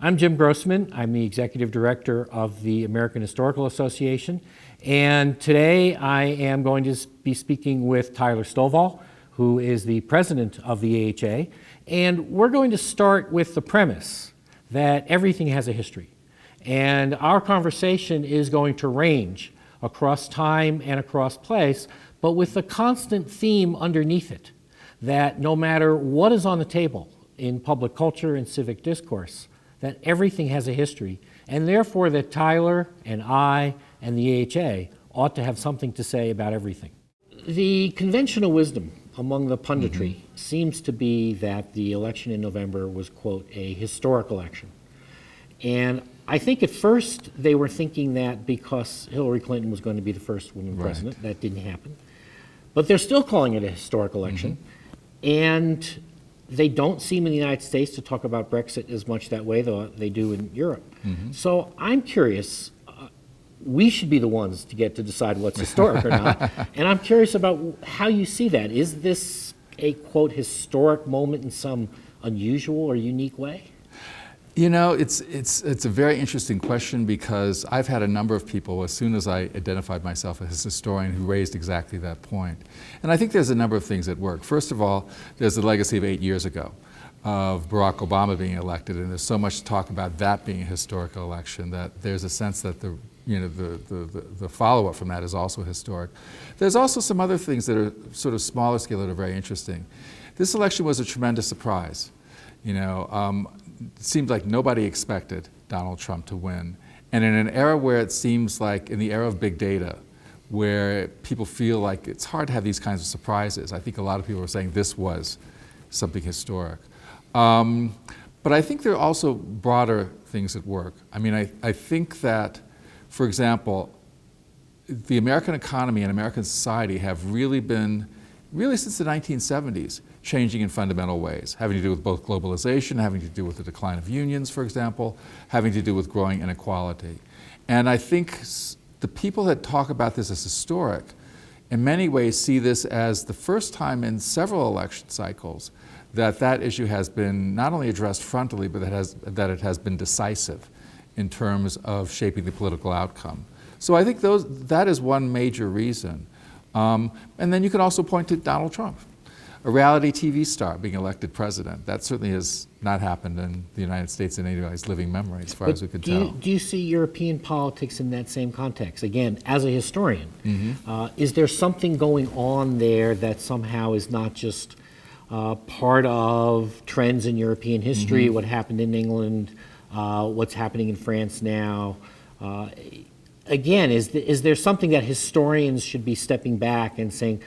I'm Jim Grossman. I'm the Executive Director of the American Historical Association. And today I am going to be speaking with Tyler Stovall, who is the President of the AHA. And we're going to start with the premise that everything has a history. And our conversation is going to range across time and across place, but with the constant theme underneath it, that no matter what is on the table in public culture and civic discourse, that everything has a history, and therefore that Tyler and I and the AHA ought to have something to say about everything. The conventional wisdom among the punditry seems to be that the election in November was, quote, a historic election. And I think at first they were thinking that because Hillary Clinton was going to be the first woman president. That didn't happen. But they're still calling it a historic election. And they don't seem in the United States to talk about Brexit as much that way, though they do in Europe. So I'm curious, we should be the ones to get to decide what's historic or not. And I'm curious about how you see that. Is this a, quote, historic moment in some unusual or unique way? You know, it's a very interesting question because I've had a number of people, as soon as I identified myself as a historian, who raised exactly that point. And I think there's a number of things at work. First of all, there's the legacy of 8 years ago of Barack Obama being elected, and there's so much talk about that being a historical election that there's a sense that the follow-up from that is also historic. There's also some other things that are sort of smaller scale that are very interesting. This election was a tremendous surprise. You know, it seemed like nobody expected Donald Trump to win. And in an era where it seems like, in the era of big data, where people feel like it's hard to have these kinds of surprises, I think a lot of people are saying this was something historic. But I think there are also broader things at work. I mean, I think that, for example, the American economy and American society have really been, since the 1970s, changing in fundamental ways, having to do with both globalization, having to do with the decline of unions, for example, having to do with growing inequality. And I think the people that talk about this as historic, in many ways see this as the first time in several election cycles that issue has been not only addressed frontally, but that it has been decisive in terms of shaping the political outcome. So I think that is one major reason. And then you can also point to Donald Trump, a reality TV star being elected president. That certainly has not happened in the United States in anybody's living memory, as far as we could tell. Do you see European politics in that same context? Again, as a historian, is there something going on there that somehow is not just part of trends in European history, what happened in England, what's happening in France now? Again, is there something that historians should be stepping back and saying,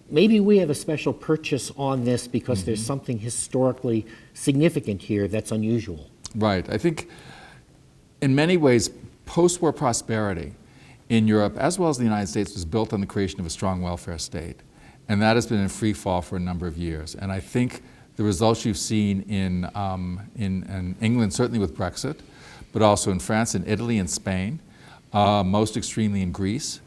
maybe we have a special purchase on this because there's something historically significant here that's unusual? Right. I think in many ways, post-war prosperity in Europe, as well as the United States, was built on the creation of a strong welfare state. And that has been in free fall for a number of years. And I think the results you've seen in England, certainly with Brexit, but also in France and Italy and Spain, most extremely in Greece,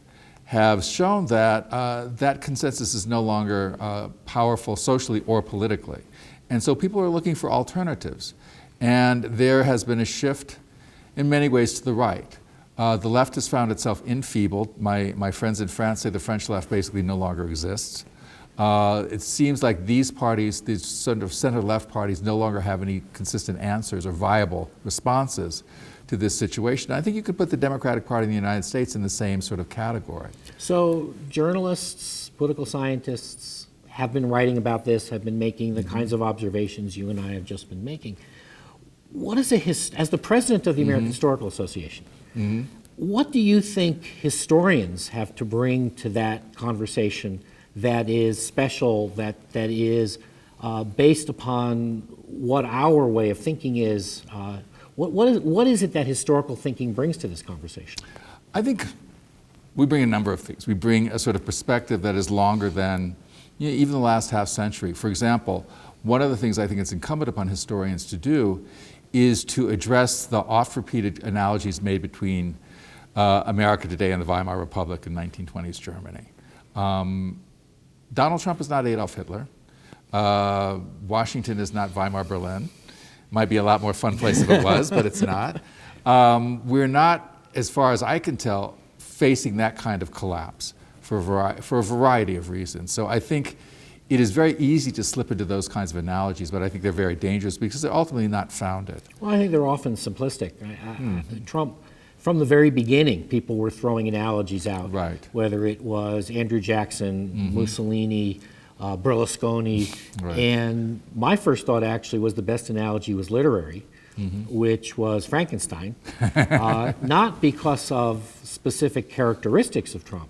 have shown that that consensus is no longer powerful socially or politically. And so people are looking for alternatives. And there has been a shift in many ways to the right. The left has found itself enfeebled. My friends in France say the French left basically no longer exists. It seems like these parties, these sort of center-left parties, no longer have any consistent answers or viable responses to this situation. I think you could put the Democratic Party in the United States in the same sort of category. So journalists, political scientists have been writing about this, have been making the kinds of observations you and I have just been making. What is as the president of the American Historical Association, what do you think historians have to bring to that conversation that is special, that is based upon what our way of thinking is? What is it that historical thinking brings to this conversation? I think we bring a number of things. We bring a sort of perspective that is longer than even the last half century. For example, one of the things I think it's incumbent upon historians to do is to address the oft-repeated analogies made between America today and the Weimar Republic in 1920s Germany. Donald Trump is not Adolf Hitler. Washington is not Weimar Berlin. Might be a lot more fun place if it was, but it's not. We're not, as far as I can tell, facing that kind of collapse for a variety of reasons. So I think it is very easy to slip into those kinds of analogies, but I think they're very dangerous because they're ultimately not founded. Well, I think they're often simplistic. Trump, from the very beginning, people were throwing analogies out. Right. Whether it was Andrew Jackson, Mussolini, Berlusconi, Right. and my first thought actually was the best analogy was literary, which was Frankenstein, not because of specific characteristics of Trump,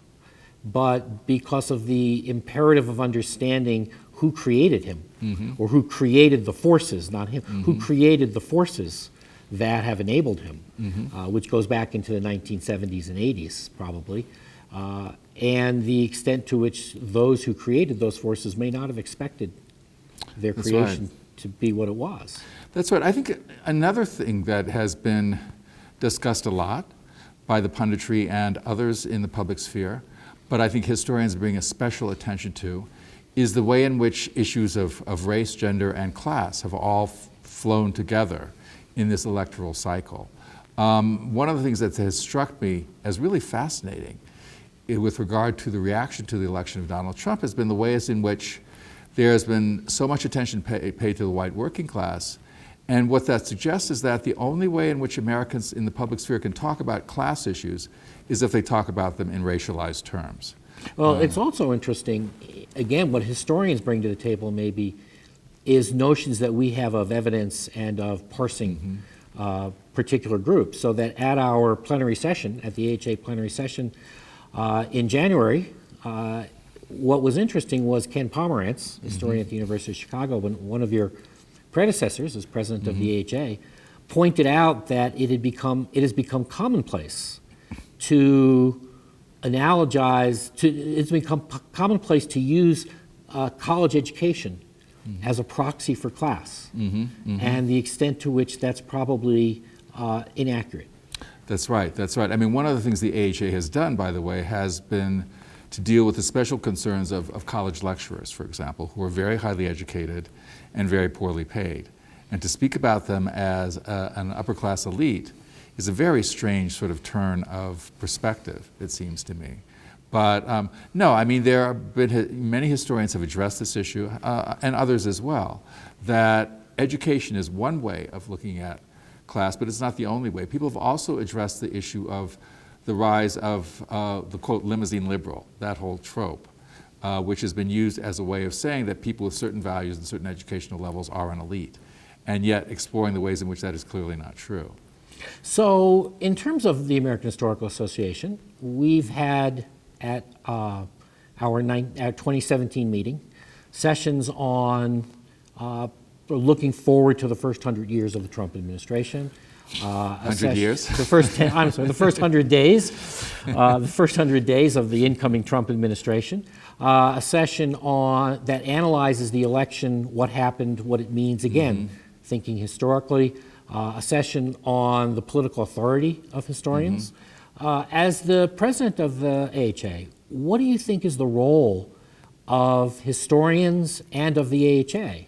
but because of the imperative of understanding who created him, or who created the forces, not him, who created the forces that have enabled him, which goes back into the 1970s and 80s probably, and the extent to which those who created those forces may not have expected their That's creation right. to be what it was. That's right. I think another thing that has been discussed a lot by the punditry and others in the public sphere, but I think historians bring a special attention to, is the way in which issues of race, gender, and class have all flown together in this electoral cycle. One of the things that has struck me as really fascinating with regard to the reaction to the election of Donald Trump has been the ways in which there has been so much attention paid to the white working class. And what that suggests is that the only way in which Americans in the public sphere can talk about class issues is if they talk about them in racialized terms. Well, it's also interesting, again, what historians bring to the table maybe is notions that we have of evidence and of parsing particular groups. So that at our plenary session, at the AHA plenary session in January, what was interesting was Ken Pomerantz, historian at the University of Chicago, one of your predecessors as president of the AHA, pointed out that it has become commonplace to analogize, it's become commonplace to use college education as a proxy for class, and the extent to which that's probably inaccurate. That's right, that's right. I mean, one of the things the AHA has done, by the way, has been to deal with the special concerns of college lecturers, for example, who are very highly educated and very poorly paid. And to speak about them as an upper-class elite is a very strange sort of turn of perspective, it seems to me. But no, I mean, there have been, many historians have addressed this issue, and others as well, that education is one way of looking at class, but it's not the only way. People have also addressed the issue of the rise of the, quote, limousine liberal, that whole trope, which has been used as a way of saying that people with certain values and certain educational levels are an elite, and yet exploring the ways in which that is clearly not true. So in terms of the American Historical Association, we've had at our 2017 meeting sessions on looking forward to the first 100 years of the Trump administration. 100 years? The first 10, I'm sorry, the first 100 days, the first 100 days of the incoming Trump administration. A session on that analyzes the election, what happened, what it means, again, thinking historically. A session on the political authority of historians. As the president of the AHA, what do you think is the role of historians and of the AHA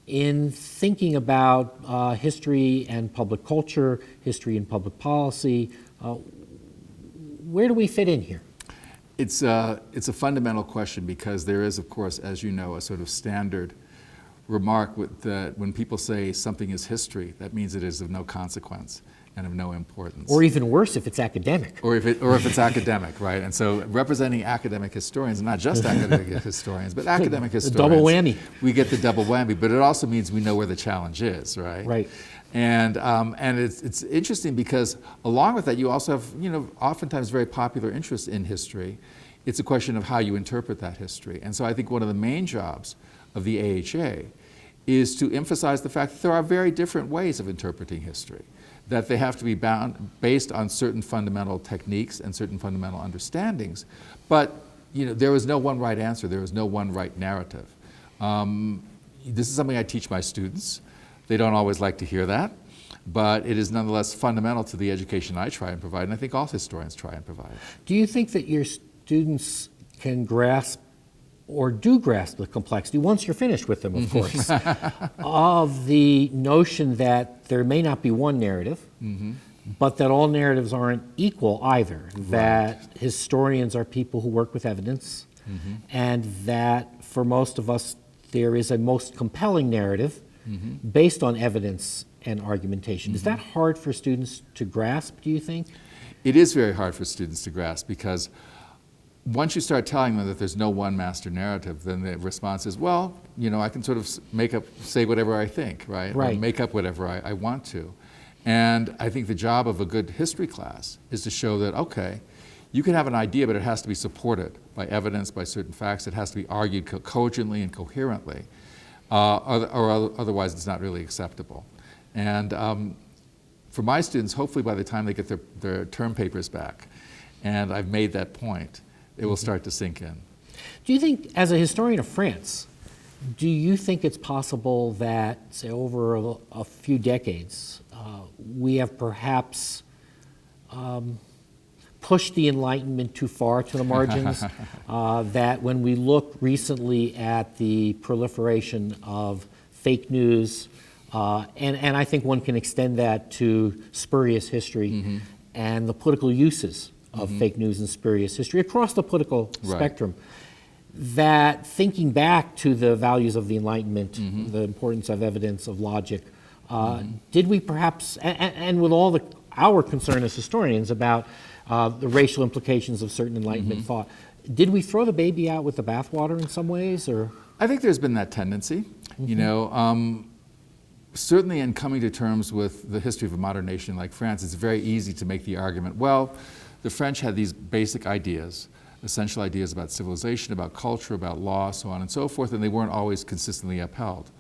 in thinking about history and public culture, history and public policy? Where do we fit in here? It's a fundamental question because there is, of course, as you know, a sort of standard remark that when people say something is history, that means it is of no consequence and of no importance. Or even worse, if it's academic. Or if it's academic, right? And so representing academic historians, not just academic historians, but academic historians. Double whammy. We get the double whammy, but it also means we know where the challenge is, right? Right. And it's interesting because along with that, you also have, oftentimes very popular interest in history. It's a question of how you interpret that history. And so I think one of the main jobs of the AHA is to emphasize the fact that there are very different ways of interpreting history, that they have to be based on certain fundamental techniques and certain fundamental understandings. But there is no one right answer, there is no one right narrative. This is something I teach my students. They don't always like to hear that, but it is nonetheless fundamental to the education I try and provide, and I think all historians try and provide. Do you think that your students can grasp or do grasp the complexity, once you're finished with them, of course, of the notion that there may not be one narrative, but that all narratives aren't equal either, that historians are people who work with evidence, and that for most of us there is a most compelling narrative based on evidence and argumentation. Is that hard for students to grasp, do you think? It is very hard for students to grasp, because once you start telling them that there's no one master narrative, then the response is, well, you know, I can sort of say whatever I think, right? Right. Or make up whatever I want to. And I think the job of a good history class is to show that, okay, you can have an idea, but it has to be supported by evidence, by certain facts. It has to be argued cogently and coherently, or otherwise it's not really acceptable. And for my students, hopefully by the time they get their term papers back, and I've made that point, it will start to sink in. Do you think, as a historian of France, do you think it's possible that, say, over a few decades, we have perhaps pushed the Enlightenment too far to the margins? That when we look recently at the proliferation of fake news, and I think one can extend that to spurious history and the political uses of fake news and spurious history across the political spectrum, that thinking back to the values of the Enlightenment, the importance of evidence, of logic, did we perhaps, and with all our concern as historians about the racial implications of certain Enlightenment thought, did we throw the baby out with the bathwater in some ways, or? I think there's been that tendency, you know. Certainly in coming to terms with the history of a modern nation like France, it's very easy to make the argument, well, the French had these basic ideas, essential ideas about civilization, about culture, about law, so on and so forth, and they weren't always consistently upheld.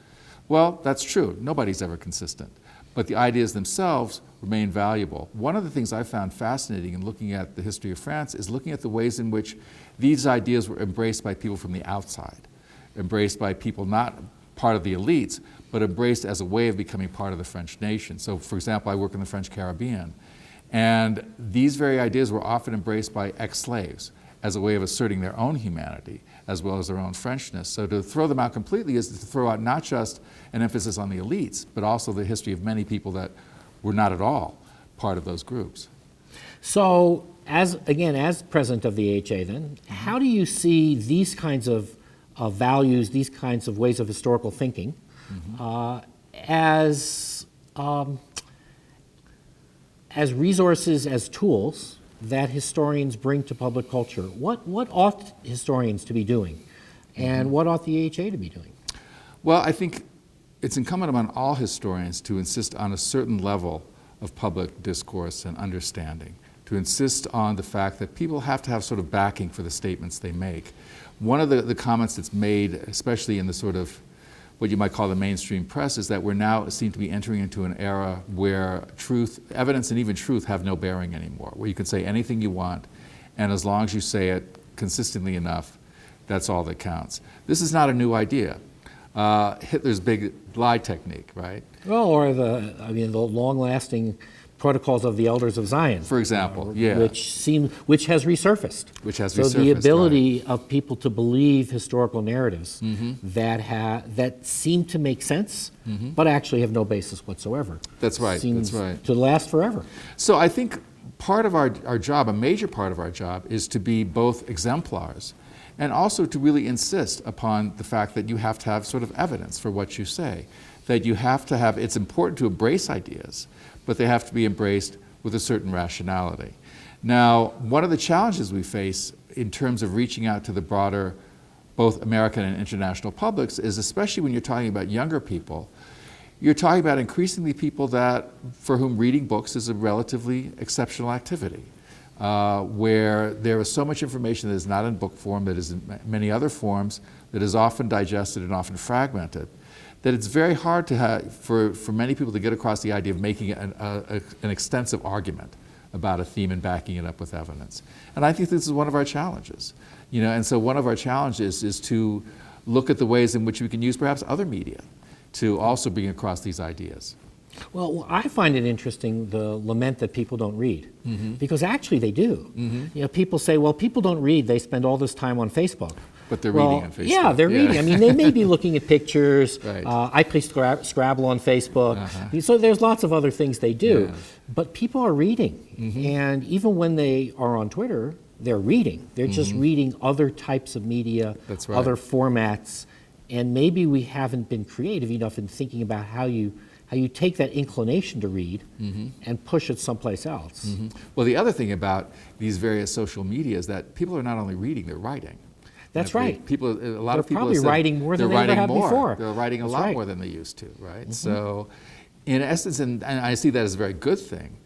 Well, that's true. Nobody's ever consistent. But the ideas themselves remain valuable. One of the things I found fascinating in looking at the history of France is looking at the ways in which these ideas were embraced by people from the outside, embraced by people not part of the elites, but embraced as a way of becoming part of the French nation. So, for example, I work in the French Caribbean, and these very ideas were often embraced by ex-slaves as a way of asserting their own humanity as well as their own Frenchness. So to throw them out completely is to throw out not just an emphasis on the elites, but also the history of many people that were not at all part of those groups. So, as president of the AHA then, how do you see these kinds of values, these kinds of ways of historical thinking, as resources, as tools that historians bring to public culture? What ought historians to be doing, and what ought the AHA to be doing? Well, I think it's incumbent upon all historians to insist on a certain level of public discourse and understanding, to insist on the fact that people have to have sort of backing for the statements they make. One of the comments that's made, especially in the sort of what you might call the mainstream press, is that we're now seem to be entering into an era where truth, evidence and even truth have no bearing anymore, where you can say anything you want, and as long as you say it consistently enough, that's all that counts. This is not a new idea. Hitler's big lie technique, right? Well, or the long-lasting protocols of the Elders of Zion, for example, yeah, which has resurfaced. So the ability of people to believe historical narratives that seem to make sense, but actually have no basis whatsoever. That's right. Seems that's right. to last forever. So I think part of our job, a major part of our job, is to be both exemplars and also to really insist upon the fact that you have to have sort of evidence for what you say, that you have to have, it's important to embrace ideas, but they have to be embraced with a certain rationality. Now, one of the challenges we face in terms of reaching out to the broader, both American and international publics, is especially when you're talking about younger people, you're talking about increasingly people for whom reading books is a relatively exceptional activity, where there is so much information that is not in book form, that is in many other forms, that is often digested and often fragmented, that it's very hard to have, for many people to get across the idea of making an extensive argument about a theme and backing it up with evidence. And I think this is one of our challenges. You know, and so one of our challenges is to look at the ways in which we can use perhaps other media to also bring across these ideas. Well, I find it interesting, the lament that people don't read, because actually they do. You know, people say, well, people don't read, they spend all this time on Facebook. But they're reading on Facebook. Yeah, they're reading. I mean, they may be looking at pictures. Right. I play Scrabble on Facebook. So there's lots of other things they do. Yeah. But people are reading. And even when they are on Twitter, they're reading. They're just reading other types of media, That's right. other formats. And maybe we haven't been creative enough in thinking about how you take that inclination to read and push it someplace else. Well, the other thing about these various social media is that people are not only reading, they're writing. That's You know, right. People, a lot of They're people probably have said writing more than they're they ever writing have more. before. They're writing a That's lot right. more than they used to, right? So, in essence, and I see that as a very good thing,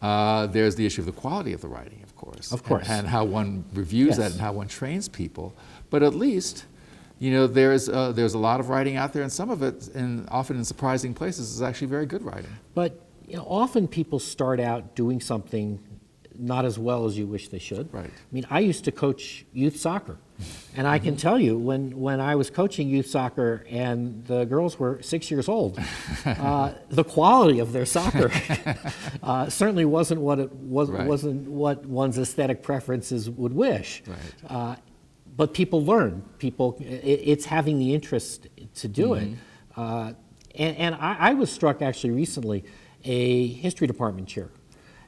there's the issue of the quality of the writing, of course. Of course. And how one reviews that Yes. and how one trains people. But at least, you know, there's a lot of writing out there, and some of it, and often in surprising places, is actually very good writing. But you know, often people start out doing something not as well as you wish they should. Right. I mean, I used to coach youth soccer, and I can tell you, when I was coaching youth soccer and the girls were 6 years old, the quality of their soccer certainly wasn't what it was. Right. Wasn't what one's aesthetic preferences would wish. Right. But people learn. It's having the interest to do it. And I was struck actually recently. A history department chair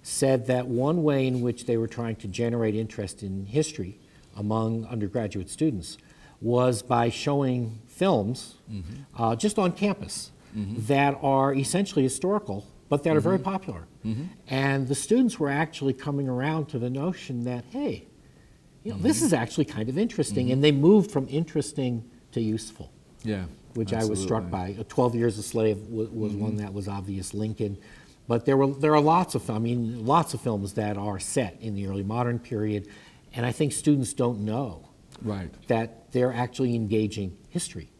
said that one way in which they were trying to generate interest in history among undergraduate students was by showing films just on campus that are essentially historical, but that are very popular. And the students were actually coming around to the notion that, hey, you know, this is actually kind of interesting. And they moved from interesting to useful. Yeah. Which I was struck by. 12 Years a Slave was one that was obvious. Lincoln, but there are lots of films that are set in the early modern period, and I think students don't know that they're actually engaging history.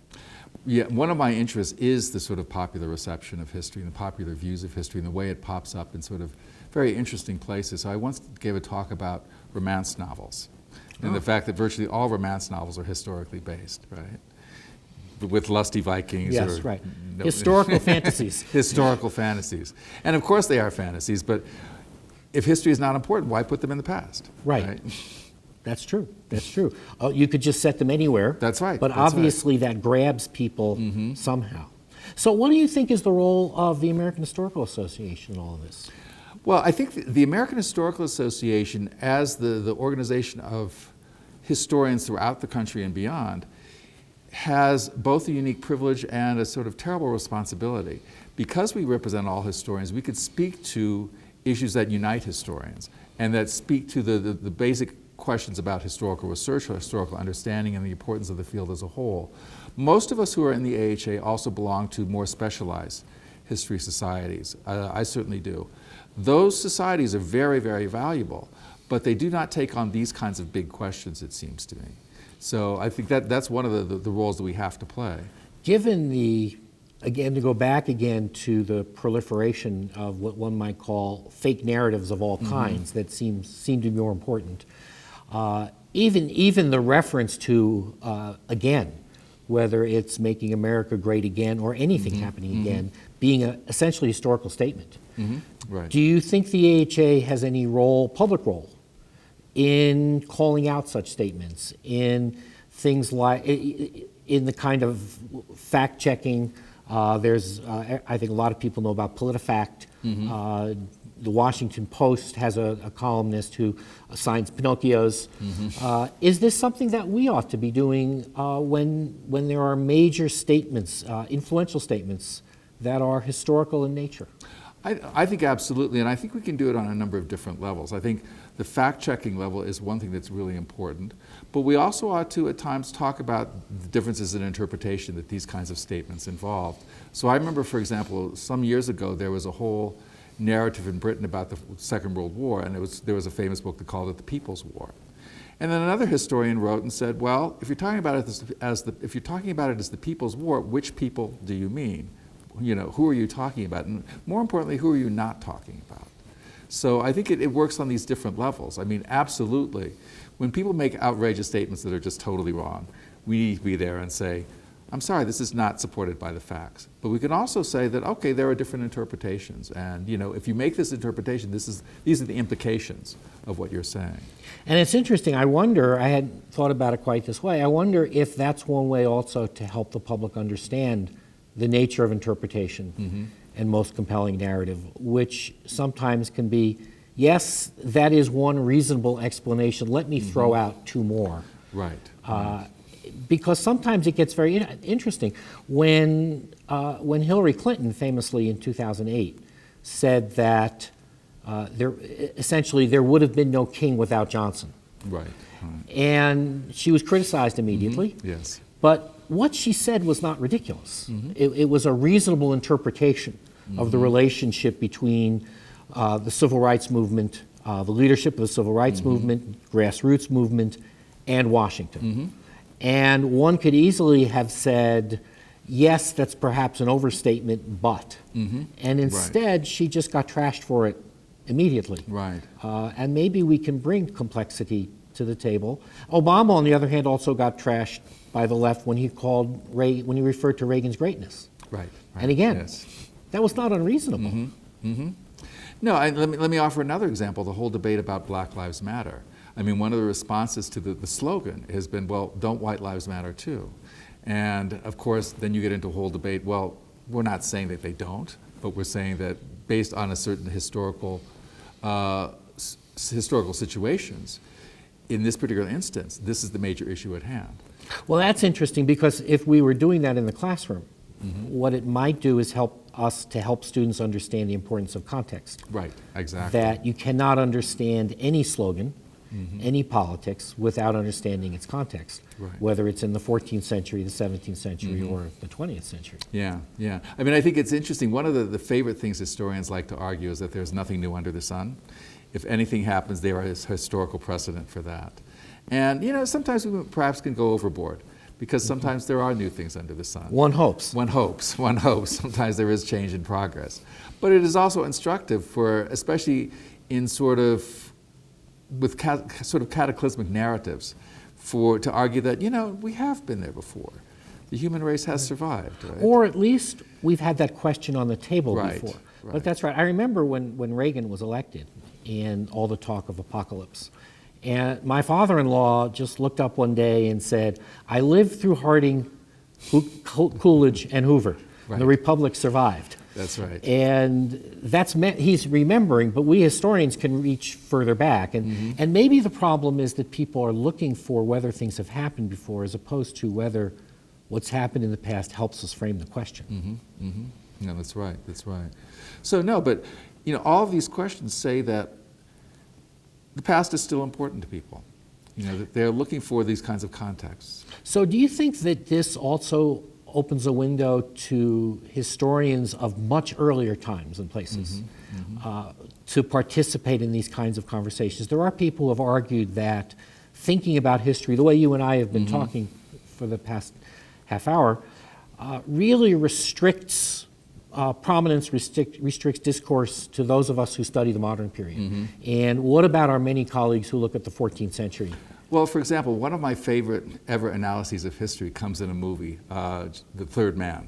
Yeah, one of my interests is the sort of popular reception of history and the popular views of history and the way it pops up in sort of very interesting places. So I once gave a talk about romance novels and the fact that virtually all romance novels are historically based, right? With lusty Vikings. Yes, or, right. No, Historical fantasies. Historical fantasies. And of course they are fantasies, but if history is not important, why put them in the past? Right. That's true. That's true. You could just set them anywhere. That's right. But obviously that grabs people somehow. So what do you think is the role of the American Historical Association in all of this? Well, I think the American Historical Association, as the organization of historians throughout the country and beyond, has both a unique privilege and a sort of terrible responsibility. Because we represent all historians, we could speak to issues that unite historians and that speak to the basic questions about historical research or historical understanding and the importance of the field as a whole. Most of us who are in the AHA also belong to more specialized history societies. I certainly do. Those societies are very, very valuable, but they do not take on these kinds of big questions, it seems to me. So I think that's one of the roles that we have to play. Given again, to go back again to the proliferation of what one might call fake narratives of all kinds that seem to be more important, even the reference to, again, whether it's making America great again or anything happening again, being essentially a historical statement. Right. Do you think the AHA has any public role, in calling out such statements, in things like, in the kind of fact-checking? There's, I think a lot of people know about PolitiFact. The Washington Post has a columnist who assigns Pinocchios. Is this something that we ought to be doing when there are major statements, influential statements, that are historical in nature? I think absolutely, and I think we can do it on a number of different levels. I think the fact-checking level is one thing that's really important, but we also ought to at times talk about the differences in interpretation that these kinds of statements involve. So I remember, for example, some years ago there was a whole narrative in Britain about the Second World War, and there was a famous book that called it The People's War. And then another historian wrote and said, well, if you're talking about it as the People's War, which people do you mean? You know, who are you talking about? And more importantly, who are you not talking about? So I think it works on these different levels. I mean, absolutely. When people make outrageous statements that are just totally wrong, we need to be there and say, I'm sorry, this is not supported by the facts. But we can also say that, okay, there are different interpretations. And, if you make this interpretation, these are the implications of what you're saying. And it's interesting, I wonder, I hadn't thought about it quite this way, I wonder if that's one way also to help the public understand the nature of interpretation and most compelling narrative, which sometimes can be, yes, that is one reasonable explanation, let me throw out two more. Right. Because sometimes it gets very interesting. When Hillary Clinton famously in 2008 said that essentially there would have been no king without Johnson. Right. And she was criticized immediately. Yes. But what she said was not ridiculous. It was a reasonable interpretation of the relationship between the civil rights movement, the leadership of the civil rights movement, grassroots movement, and Washington. And one could easily have said, yes, that's perhaps an overstatement, but. And instead, she just got trashed for it immediately. Right. And maybe we can bring complexity to the table. Obama, on the other hand, also got trashed by the left when he referred to Reagan's greatness. Right. And again, yes. that was not unreasonable. No, let me offer another example, the whole debate about Black Lives Matter. I mean, one of the responses to the slogan has been, well, don't white lives matter too? And of course, then you get into a whole debate, well, we're not saying that they don't, but we're saying that based on a certain historical situations, in this particular instance, this is the major issue at hand. Well, that's interesting because if we were doing that in the classroom, what it might do is help us to help students understand the importance of context. Right, exactly. That you cannot understand any slogan, any politics, without understanding its context, whether it's in the 14th century, the 17th century, or the 20th century. Yeah, yeah. I mean, I think it's interesting. One of the favorite things historians like to argue is that there's nothing new under the sun. If anything happens, there is historical precedent for that. And, sometimes we perhaps can go overboard because sometimes there are new things under the sun. One hopes. One hopes. Sometimes there is change in progress. But it is also instructive for, especially in with cataclysmic narratives, to argue that, we have been there before. The human race has survived, right? Or at least we've had that question on the table Right, before. right. But that's right. I remember when Reagan was elected and all the talk of apocalypse. And my father-in-law just looked up one day and said, I lived through Harding, Coolidge, and Hoover. Right. The Republic survived. That's right. And he's remembering, but we historians can reach further back. And maybe the problem is that people are looking for whether things have happened before as opposed to whether what's happened in the past helps us frame the question. No, that's right. So no, but all of these questions say that the past is still important to people. That they're looking for these kinds of contexts. So do you think that this also opens a window to historians of much earlier times and places to participate in these kinds of conversations? There are people who have argued that thinking about history, the way you and I have been talking for the past half hour, really restricts prominence, restricts discourse to those of us who study the modern period. And what about our many colleagues who look at the 14th century? Well, for example, one of my favorite ever analyses of history comes in a movie, The Third Man,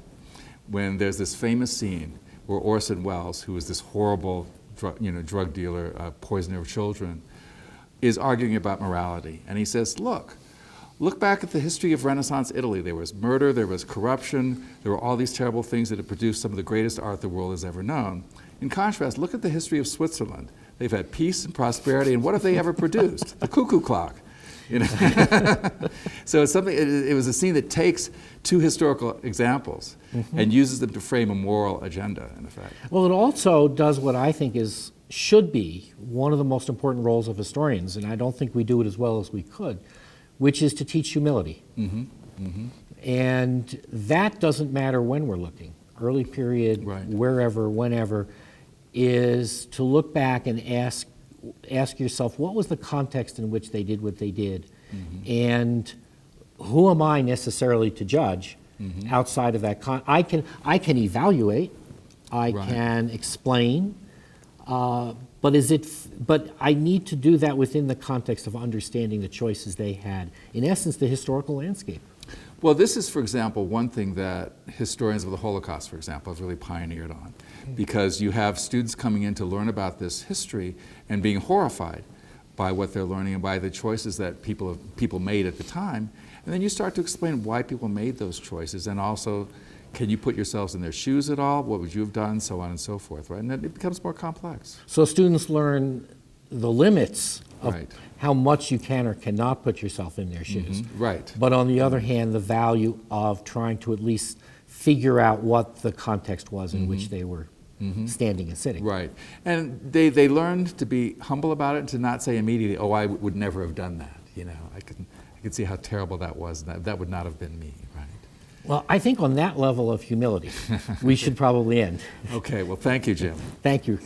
when there's this famous scene where Orson Welles, who is this horrible drug dealer, poisoner of children, is arguing about morality. And he says, look back at the history of Renaissance Italy. There was murder, there was corruption, there were all these terrible things that have produced some of the greatest art the world has ever known. In contrast, look at the history of Switzerland. They've had peace and prosperity, and what have they ever produced? The cuckoo clock. So it's something. It was a scene that takes two historical examples and uses them to frame a moral agenda, in effect. Well, it also does what I think should be one of the most important roles of historians, and I don't think we do it as well as we could, which is to teach humility. And that doesn't matter when we're looking. Early period, wherever, whenever, is to look back and ask yourself, what was the context in which they did what they did? And who am I necessarily to judge outside of that? I can evaluate, I can explain, but I need to do that within the context of understanding the choices they had. In essence, the historical landscape. Well, this is, for example, one thing that historians of the Holocaust, for example, have really pioneered on, because you have students coming in to learn about this history and being horrified by what they're learning and by the choices that people made at the time. And then you start to explain why people made those choices, and also, can you put yourselves in their shoes at all? What would you have done? So on and so forth, right? And then it becomes more complex. So students learn the limits of Right. how much you can or cannot put yourself in their shoes. Right. But on the other hand, the value of trying to at least figure out what the context was in which they were standing and sitting. Right. And they learned to be humble about it and to not say immediately, oh, I would never have done that. You know, I could see how terrible that was. That would not have been me, right? Well, I think on that level of humility, we should probably end. Okay, well, thank you, Jim. Thank you.